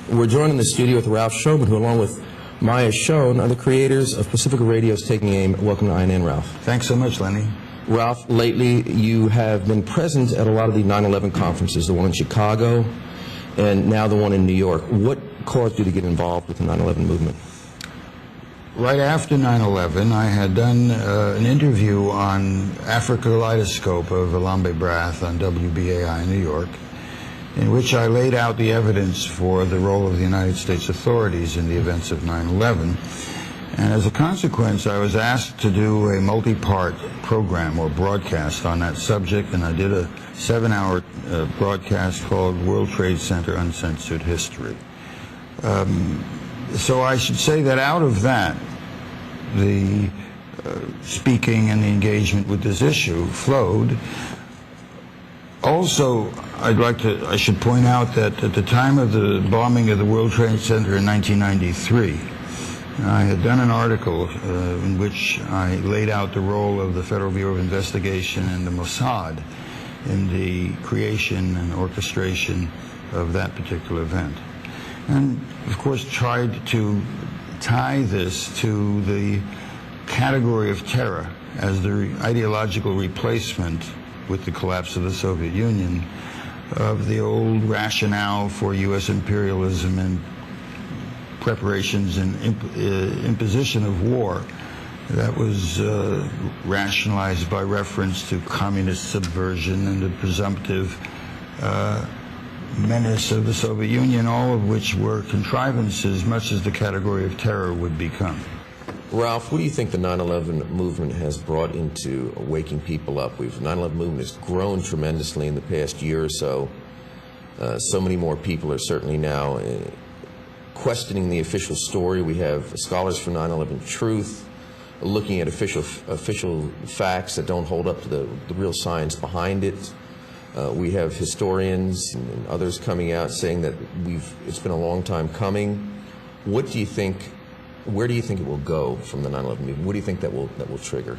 We're joined in the studio with Ralph Schoenman, who, along with Maya Schoen, are the creators of Pacifica Radio's Taking Aim. Welcome to INN, Ralph. Thanks so much, Lenny. Ralph, lately you have been present at a lot of the 9/11 conferences, the one in Chicago and now the one in New York. What caused you to get involved with the 9/11 movement? Right after 9/11, I had done an interview on Africa Kaleidoscope of Alambe Brath on WBAI in New York, in which I laid out the evidence for the role of the United States authorities in the events of 9/11. And as a consequence, I was asked to do a multi-part program or broadcast on that subject, and I did a 7-hour broadcast called World Trade Center Uncensored History. So I should say that out of that, the speaking and the engagement with this issue flowed. Also, I should point out that at the time of the bombing of the World Trade Center in 1993, I had done an article in which I laid out the role of the Federal Bureau of Investigation and the Mossad in the creation and orchestration of that particular event. And, of course, tried to tie this to the category of terror as the ideological replacement with the collapse of the Soviet Union of the old rationale for U.S. imperialism and preparations and imposition of war that was rationalized by reference to communist subversion and the presumptive menace of the Soviet Union, all of which were contrivances, much as the category of terror would become. Ralph, what do you think the 9/11 movement has brought into waking people up? The 9/11 movement has grown tremendously in the past year or so. So many more people are certainly now questioning the official story. We have Scholars for 9/11 Truth looking at official facts that don't hold up to the real science behind it. We have historians and others coming out saying that it's been a long time coming. What do you think? Where do you think it will go from the 9/11 movement? What do you think that will trigger?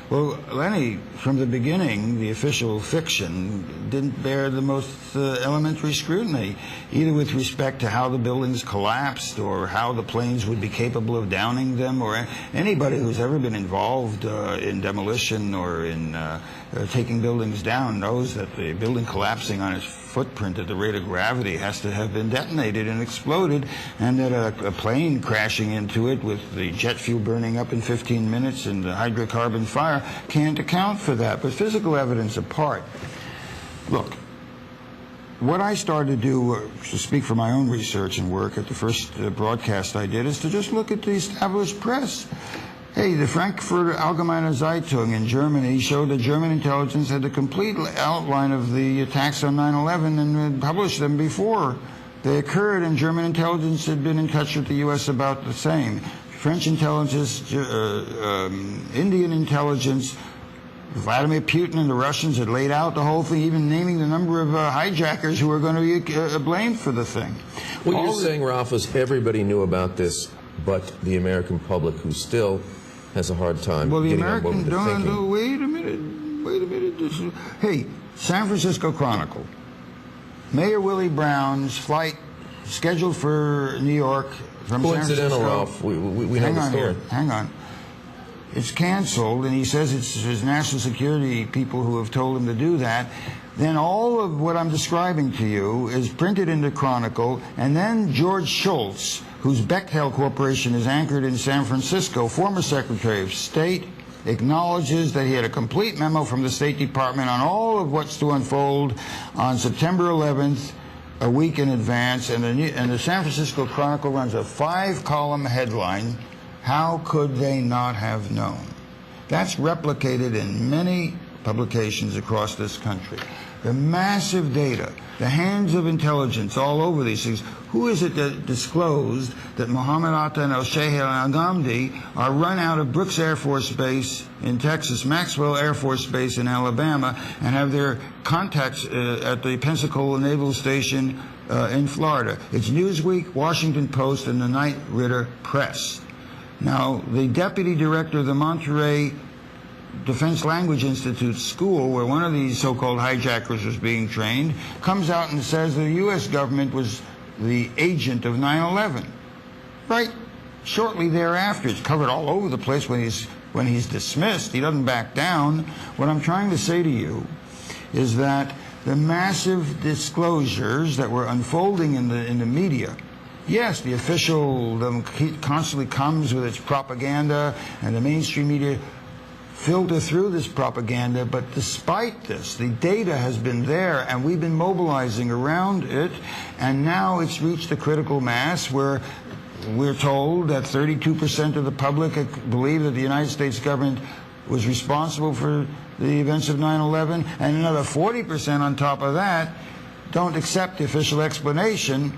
Well, Lenny, from the beginning, the official fiction didn't bear the most elementary scrutiny, either with respect to how the buildings collapsed or how the planes would be capable of downing them, or anybody who's ever been involved in demolition or in taking buildings down knows that the building collapsing on its footprint at the rate of gravity has to have been detonated and exploded, and that a plane crashing into it with the jet fuel burning up in 15 minutes and the hydrocarbon fire can't account for that. But physical evidence apart, look, what I started to do, to speak for my own research and work at the first broadcast I did, is to just look at the established press. Hey, the Frankfurter Allgemeine Zeitung in Germany showed that German intelligence had the complete outline of the attacks on 9/11 and had published them before they occurred, and German intelligence had been in touch with the U.S. about the same. French intelligence, Indian intelligence, Vladimir Putin and the Russians had laid out the whole thing, even naming the number of hijackers who were going to be blamed for the thing. What you're saying, Ralph, is everybody knew about this, but the American public, who still has a hard time getting on board with the thinking. No, wait a minute. Hey, San Francisco Chronicle. Mayor Willie Brown's flight scheduled for New York from San Francisco. Coincidental, Ralph. We know the story. Hang on. It's canceled, and he says it's his national security people who have told him to do that. Then all of what I'm describing to you is printed in the Chronicle, and then George Shultz, whose Bechtel Corporation is anchored in San Francisco, former Secretary of State, acknowledges that he had a complete memo from the State Department on all of what's to unfold on September 11th, a week in advance, and the San Francisco Chronicle runs a 5-column headline, "How could they not have known?" That's replicated in many publications across this country. The massive data, the hands of intelligence all over these things. Who is it that disclosed that Mohammed Atta and El-Sheikh al-Ghamdi are run out of Brooks Air Force Base in Texas, Maxwell Air Force Base in Alabama, and have their contacts at the Pensacola Naval Station in Florida? It's Newsweek, Washington Post, and the Knight Ridder Press. Now, the deputy director of the Monterey Defense Language Institute school, where one of these so-called hijackers was being trained, comes out and says the U.S. government was the agent of 9/11. Right shortly thereafter, it's covered all over the place when he's dismissed. He doesn't back down. What I'm trying to say to you is that the massive disclosures that were unfolding in the media. Yes, the official constantly comes with its propaganda, and the mainstream media filter through this propaganda, but despite this, the data has been there, and we've been mobilizing around it, and now it's reached a critical mass where we're told that 32% of the public believe that the United States government was responsible for the events of 9/11, and another 40% on top of that don't accept the official explanation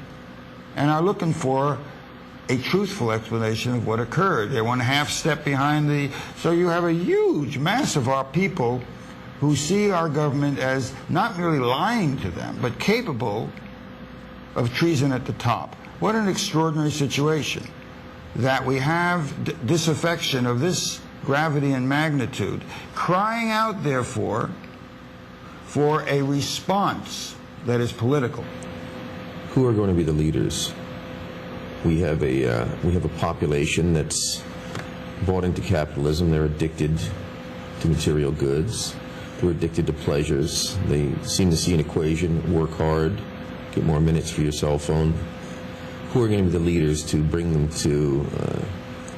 and are looking for a truthful explanation of what occurred. They want a half step behind the... So you have a huge mass of our people who see our government as not merely lying to them, but capable of treason at the top. What an extraordinary situation that we have disaffection of this gravity and magnitude, crying out, therefore, for a response that is political. Who are going to be the leaders? We have a population that's bought into capitalism. They're addicted to material goods. They're addicted to pleasures. They seem to see an equation: work hard, get more minutes for your cell phone. Who are going to be the leaders to bring them to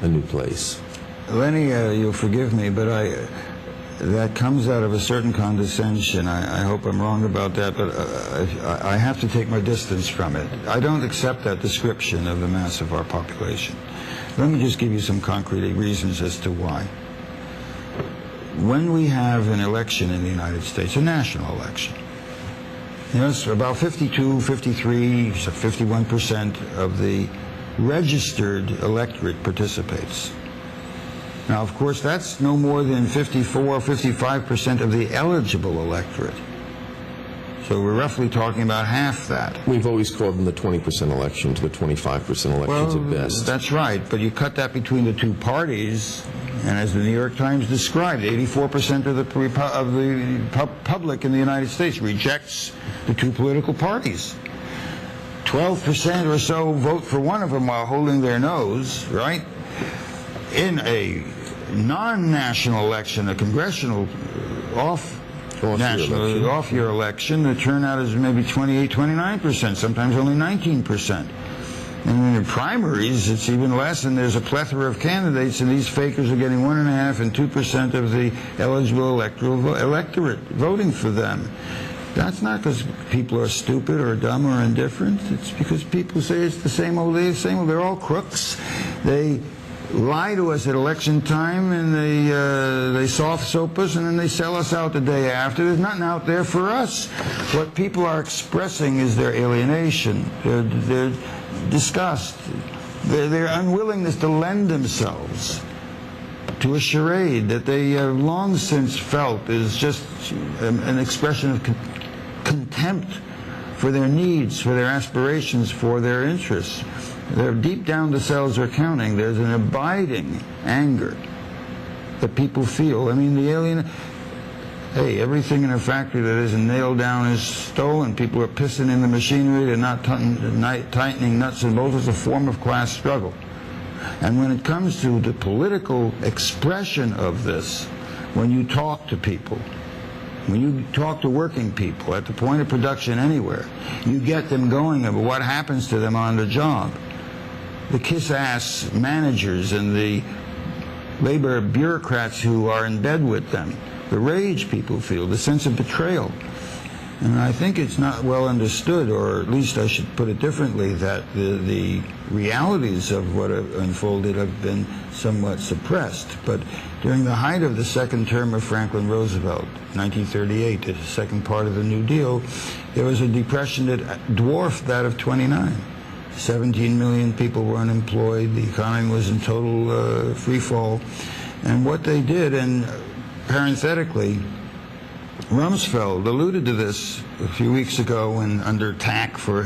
a new place? Lenny, you'll forgive me, but that comes out of a certain condescension. I hope I'm wrong about that, but I have to take my distance from it. I don't accept that description of the mass of our population. Let me just give you some concrete reasons as to why. When we have an election in the United States, a national election, yes, about 52, 53, 51% of the registered electorate participates. Now, of course, that's no more than 54, 55% of the eligible electorate. So we're roughly talking about half that. We've always called them the 20% election to the 25% elections at best. That's right, but you cut that between the two parties, and as the New York Times described, 84% of the public in the United States rejects the two political parties. 12% or so vote for one of them while holding their nose, right? In a non-national election, a congressional off-year election, the turnout is maybe 28, 29%, sometimes only 19%. And in the primaries, it's even less, and there's a plethora of candidates, and these fakers are getting 1.5% and 2% of the eligible electorate voting for them. That's not because people are stupid or dumb or indifferent. It's because people say it's the same old day, same old. They're all crooks. They lie to us at election time, and they soft soap us, and then they sell us out the day after. There's nothing out there for us. What people are expressing is their alienation, their disgust, their unwillingness to lend themselves to a charade that they have long since felt is just an expression of contempt for their needs, for their aspirations, for their interests. They're deep down the cells are counting. There's an abiding anger that people feel. I mean, the alien... Hey, everything in a factory that isn't nailed down is stolen. People are pissing in the machinery. They're not tightening nuts and bolts. It's a form of class struggle. And when it comes to the political expression of this, when you talk to people, when you talk to working people at the point of production anywhere, you get them going about what happens to them on the job. The kiss-ass managers and the labor bureaucrats who are in bed with them, the rage people feel, the sense of betrayal. And I think it's not well understood, or at least I should put it differently, that the realities of what unfolded have been somewhat suppressed. But during the height of the second term of Franklin Roosevelt, 1938, the second part of the New Deal, there was a depression that dwarfed that of 29. 17 million people were unemployed. The economy was in total free fall. And what they did, and parenthetically, Rumsfeld alluded to this a few weeks ago when, under attack for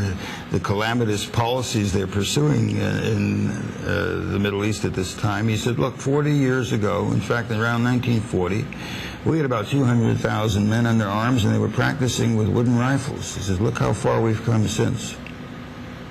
the calamitous policies they're pursuing in the Middle East at this time. He said, look, 40 years ago, in fact, around 1940, we had about 200,000 men under arms, and they were practicing with wooden rifles. He says, look how far we've come since.